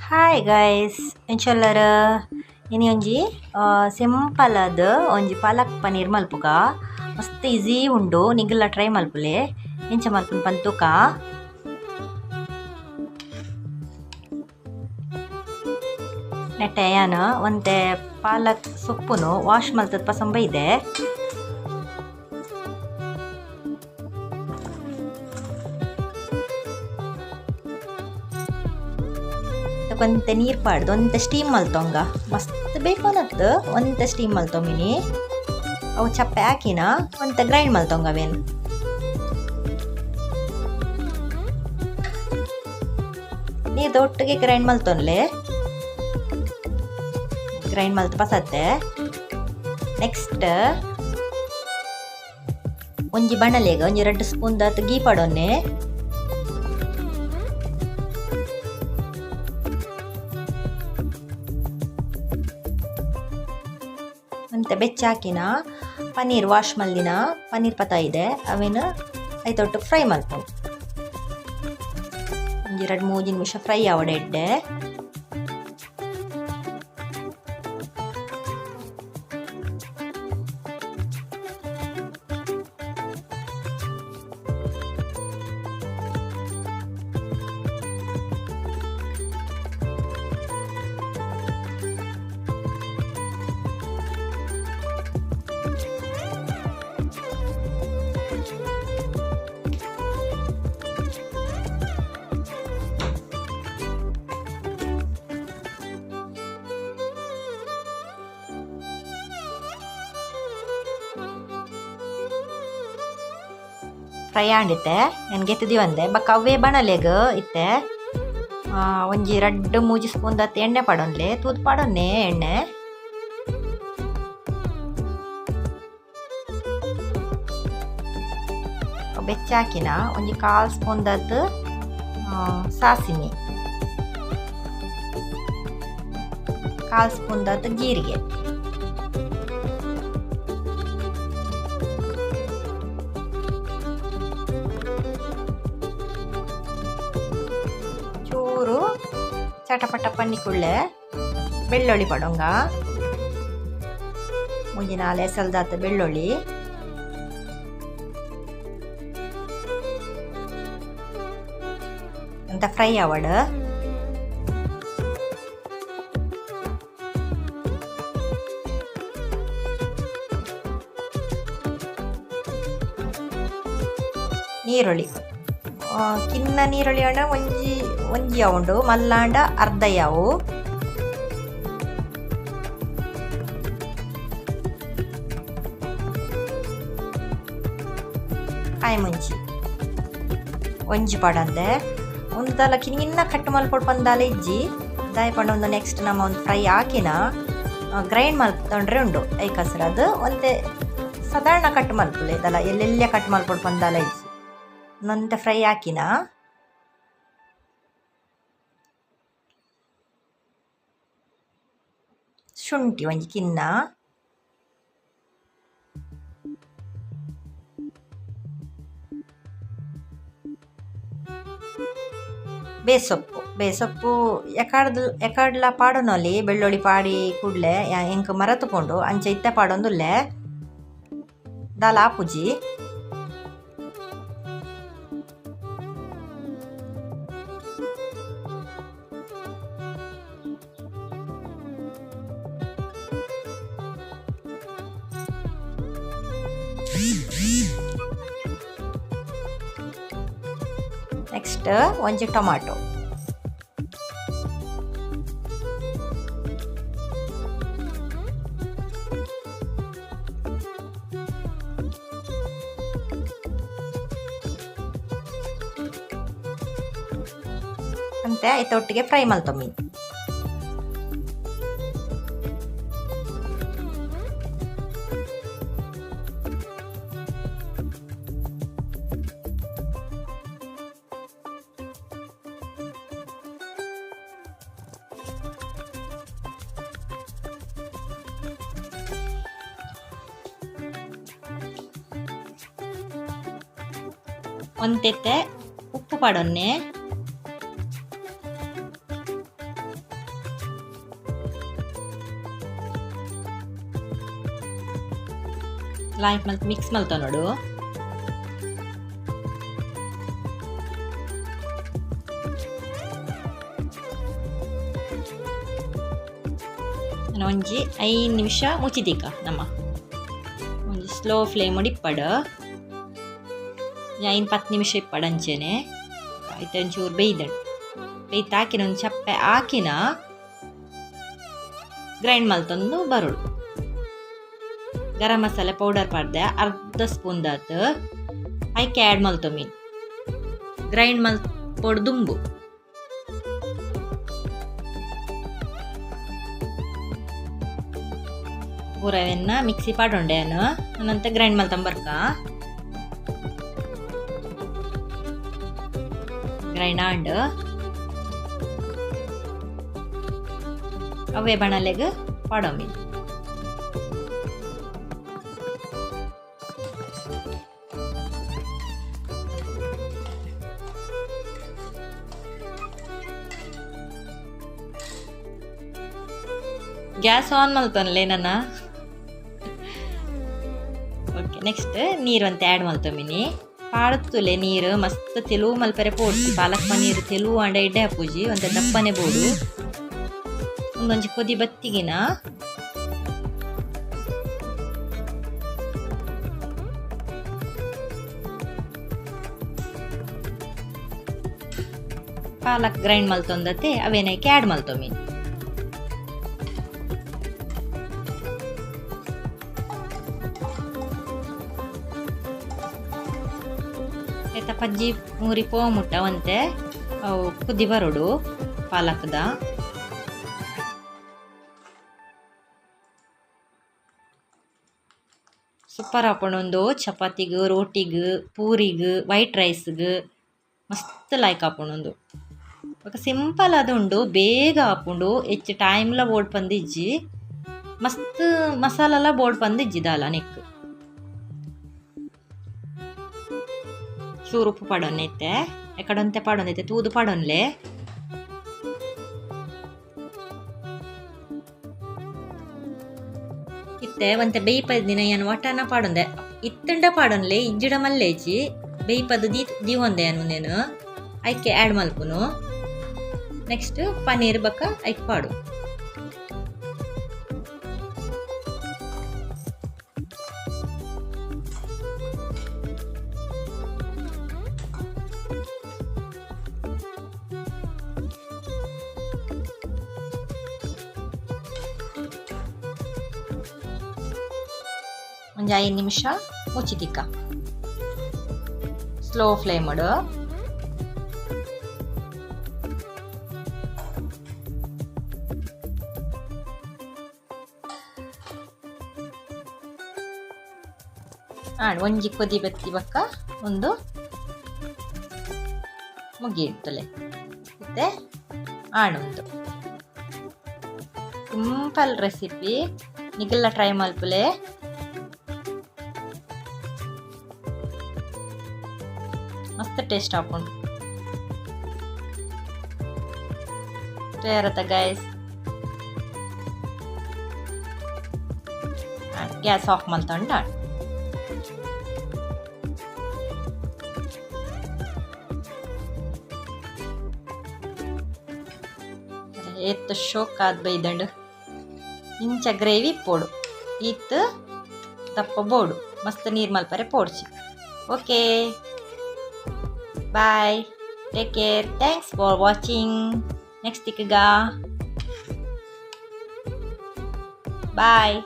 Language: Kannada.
ಹಾಯ್ ಗೈಸ್ ಇಂಚಲ್ಲರ ಇನಿ ಒಂಜಿ ಸಿಂಪಲ್ ಆದ್ ಒಂಜಿ ಪಾಲಕ್ ಪನೀರ್ ಮಲ್ಪುಗ ಮಸ್ತ್ ಈಸಿ ಉಂಡು ನಿಗಲ ಟ್ರೈ ಮಲ್ಪುಲೆ ಇಂಚ ಮಲ್ಪುನ ಪಂತುಕ ನೆಟ್ಟೆ ಯಾನ್ ಒಂತೆ ಪಾಲಕ್ ಸೊಪ್ಪುನು ವಾಶ್ ಮಲ್ತದ ಪಸಂಬ ಇದೆ. ಒಂತೆ ನೀರು ಪಾಡ್ದು ಒಂತೆ ಸ್ಟೀಮ್ ಮಲ್ತೊಂಗ ಮಸ್ತ್ ಬೇಕು ಅನ್ನತ್ತು ಒಂತೆ ಸ್ಟೀಮ್ ಮಲ್ತೊಂಬಿನಿ ಅವು ಚಪ್ಪೆ ಹಾಕಿನ ಒಂತೆ ಗ್ರೈಂಡ್ ಮಲ್ತೊಂಗ ಅವೇನು ನೀರು ಒಟ್ಟಿಗೆ ಗ್ರೈಂಡ್ ಮಲ್ತೊನ್ಲೆ ಗ್ರೈಂಡ್ ಮಲ್ತು ಪಸತ್ತೆ. ನೆಕ್ಸ್ಟ್ ಒಂಜಿ ಬಣಲೆಗ ಒಂಜಿ 2 ಸ್ಪೂನ್ ದಾತ್ ಗೀ ಪಡೊನ್ನೆ ಅಂತ ಬೆಚ್ಚಾಕಿನ ಪನೀರ್ ವಾಶ್ ಮಲ್ದಿನ ಪನೀರ್ ಪತ ಇದೆ ಅವೇನು ಐತೊಟ್ಟು ಫ್ರೈ ಮಲ್ಪು ಒಂಜಿ 2-3 ನಿಮಿಷ ಫ್ರೈ ಆವಡೆ ಇಡ್ಡೆ. ಫ್ರೈ ಆಂಡಿತ್ತೆ ನನಗೆ ಎತ್ತಿದಿ ಒಂದೆ ಬಕ್ಕ ಅವೇ ಬಣಲೆಗ್ ಇತ್ತೆ ಒಂಜಿ 2-3 ಸ್ಪೂನ್ ದತ್ ಎಣ್ಣೆ ಪಡೊನ್ಲೆ ತೂತ್ ಪಡೊನ್ನೆ ಎಣ್ಣೆ ಬೆಚ್ಚಾಕಿನ ಒಂಜಿ 1/4 ಸ್ಪೂನ್ ದತ್ ಸಾಸಿಮಿ 1/4 ಸ್ಪೂನ್ ದತ್ ಜೀರಿಗೆ ಚೂರು ಚಟಪಟ ಪನ್ನಿಕುಳ್ಳೆ ಬೆಳ್ಳುಳ್ಳಿ ಪಡೊಂಗ ಮುಂಜಿ 4 ಎಸಲ್ದಾತ ಬೆಳ್ಳುಳ್ಳಿ ಅಂತ ಫ್ರೈ ಆವಡ್ ನೀರುಳ್ಳಿ ಕಿನ್ನ ನೀರುಳ್ಳಿ ಹಣ ಒಂಜಿ ಅವುಂಡು ಮಲ್ಲಾಂಡ ಅರ್ಧ ಯಾವು ಕಾಯಿ ಮುಂಚಿ ಒಂಜಿ ಪಡಂದೆ ಒಂದು ತಲ ಕಿನ್ನ ಕಟ್ ಮಲ್ಪೊಡು ಪಂದಾಲ ಇಜ್ಜಿ ದಾಯಿ ಪಂಡ ಒಂದು ನೆಕ್ಸ್ಟ್ ನಮ್ಮ ಒಂದು ಫ್ರೈ ಹಾಕಿನ ಗ್ರೈಂಡ್ ಮಲ್ತೊಂಡ್ರೆ ಉಂಡು ಐಕಸ್ರ ಅದು ಒಂದೇ ಸಾಧಾರಣ ಕಟ್ ಮಲ್ಪುಲೆ ಇದಲ್ಲ ಎಲ್ಲೆಲ್ಲ ಕಟ್ ಮಲ್ಪೊಡು ಪಂದಾಲ ಇಜ್ಜಿ ನೊಂತೆ ಫ್ರೈ ಹಾಕಿನ ಶುಂಠಿ ಒಂಜಿ ಕಿನ್ನ ಬೇಸೊಪ್ಪು ಎಕಡ್ಲ ಪಾಡೊನೊಲಿ ಬೆಳ್ಳುಳ್ಳಿ ಪಾಡಿ ಕೂಡ್ಲೆ ಎಂಕ್ ಮರತುಕೊಂಡು ಅಂಚೆ ಇತ್ತೆ ಪಾಡೊಂದುಲ್ಲೆ ದಾಲ ಆಪುಜಿ ನೆಕ್ಸ್ಟ್ ಒಂಜಿ ಟೊಮಾಟೊ ಅಂತೆ ಐತೊಟ್ಟಿಗೆ ಫ್ರೈ ಮಲ್ತೊಮ್ಮಿ ಒಂತೆತ್ತೆ ಉಪ್ಪು ಪಡೊನ್ನೆ ಲೈಕ್ ಮತ್ತು ಮಿಕ್ಸ್ ಮಲ್ತ ನೋಡು. ಒಂಜಿ 5 ನಿಮಿಷ ಮುಚ್ಚಿದೀಕ ನಮ್ಮ ಒಂಜಿ ಸ್ಲೋ ಫ್ಲೇಮ್ ಇಪ್ಪಡ 5-10 ನಿಮಿಷ ಇಪ್ಪಡ ಅಂಚೆನೆ ಆಯ್ತು. ಒಂಚೂರು ಬೇಯ್ದು ಹಾಕಿನ ಒಂದು ಚಪ್ಪೆ ಹಾಕಿನ ಗ್ರೈಂಡ್ ಮಲ್ತೊಂದು ಬರೋಡು. ಗರಂ ಮಸಾಲೆ ಪೌಡರ್ ಪಾಡ್ದೆ ಅರ್ಧ ಸ್ಪೂನ್ ದಾತ್ ಐಕೆ ಆ್ಯಡ್ ಮಲ್ತೊ ಮೀನು ಗ್ರೈಂಡ್ ಮಲ್ಪೊಡು ದುಂಬು ಪೂರವೆನ್ನ ಮಿಕ್ಸಿ ಪಾಡೊಂಡೆನು ಅನಂತ ಗ್ರೈಂಡ್ ಮಲ್ತಂಬರ್ಕ ಗ್ರೈಂಡ್ ಆಂಡ್ ಅವೇ ಬಣಲೆಗ್ ಪಾಡೋ ಮೀನು. ಗ್ಯಾಸ್ ಆನ್ ಮಲ್ತೊನ್ಲೆ ನನ್ನ. ಓಕೆ, ನೆಕ್ಸ್ಟ್ ನೀರು ಅಂತ ಆ್ಯಡ್ ಮಲ್ತೊಮ್ಮಿನಿ. ಪಾಡತ್ತುಲೆ ನೀರು ಮಸ್ತ್ ತೆಲುವು ಮಲ್ಪರೆ ಪೋಡ್ಸಿ. ಪಾಲಕ್ ಪನ್ನೀರ್ ತೆಲುವು ಅಂಡ ಎಡ್ಡೆ ಹಾಪುಜಿ ಒಂತೆ ದಪ್ಪನೆ ಬೋಡು. ಒಂದೊಂಜಿ ಕೊದಿ ಬತ್ತಿಗಿನ ಪಾಲಕ್ ಗ್ರೈಂಡ್ ಮಲ್ತೊಂದತೆ ಅವೇನಕ್ಕೆ ಆ್ಯಡ್ ಮಲ್ತೊಮ್ಮೀನಿ. ಆಯ್ತಾ ಪಜ್ಜಿ ಮೂರಿ ಮುಟ್ಟ ಒಂತೆ ಅವು ಕುದ್ದಿ ಬರೋಡು ಪಾಲಕ್ದ. ಸೂಪರ್ ಹಾಕೊಂಡೊಂದು ಚಪಾತಿಗೆ, ರೋಟಿಗೆ, ಪೂರಿಗೆ, ವೈಟ್ ರೈಸ್ಗೆ ಮಸ್ತ್ ಲೈಕ್ ಹಾಕೊಂಡೊಂದು. ఒక ಸಿಂಪಲ್ ಅದುಂಡು ಬೇಗ ಹಾಕೊಂಡು ಹೆಚ್ಚು ಟೈಮ್ಲ ಬೋಡ್ ಪಂದಿಜ್ಜಿ ಮಸ್ತ್ ಮಸಾಲೆಲ್ಲ ಬೋಡ್ ಪಂದಿಜ್ಜಿ ದಾಲ ನೆಕ್ ಚೂರು ಉಪ್ಪು ಪಾಡೊನ್ನೈತೆ ಎಕಡೊಂತೆ ಪಾಡೊಂದೈತೆ ತೂದು ಪಾಡೊನ್ಲೆ. ಇತ್ತೆ ಒಂತೆ ಬೇಯ್ಪದ ದಿನ ಏನು ವಟನ ಪಾಡೊಂದೆ ಇತ್ತಂಡ ಪಾಡೊನ್ಲೆ ಇಜ್ಜಿಡ ಮಲ್ಲೇಜಿ ಬೇಯ್ಪದ ದೀವೊಂದೆ ಅನು ನೇನು ಐಕೆ ಆ್ಯಡ್ ಮಲ್ಪುನು. ನೆಕ್ಸ್ಟ್ ಪನ್ನೀರ್ ಬಕ್ಕ ಐಕ್ ಪಾಡು. ಒಂದು 5 ನಿಮಿಷ ಮುಚ್ಚಿತಿಕ್ಕ ಸ್ಲೋ ಫ್ಲೇಮ್ ಮಾಡು. ಒಂಜಿ ಕೊದಿ ಬತ್ತಿ ಬಕ್ಕ ಒಂದು ಮುಗಿಯಿಡ್ತಲೆ ಮತ್ತೆ ಆಣೊಂದು ಸಿಂಪಲ್ ರೆಸಿಪಿ ನಿಗೆಲ್ಲ ಟ್ರೈ ಮಲ್ಪಲೆ. ಮಸ್ತ್ ಟೇಸ್ಟ್ ಹಾಕೊಂಡು ತಯಾರತ್ತ ಗೈಸ್. ಗ್ಯಾಸ್ ಆಫ್ ಮಲ್ತೊಂಡ ಎತ್ತು ಶೋಕ್ ಆದ್ ಬೈದಂಡು ಇಂಚ ಗ್ರೇವಿ ಪೋಡು ಇತ್ತು ದಪ್ಪ ಬೋಡು ಮಸ್ತ್ ನೀರು ಮಲ್ಪರೆ ಪೋಡ್ಸಿ. Okay, bye, take care, thanks for watching. Next ತಿಕ್ಕಗ ಬಾಯ್.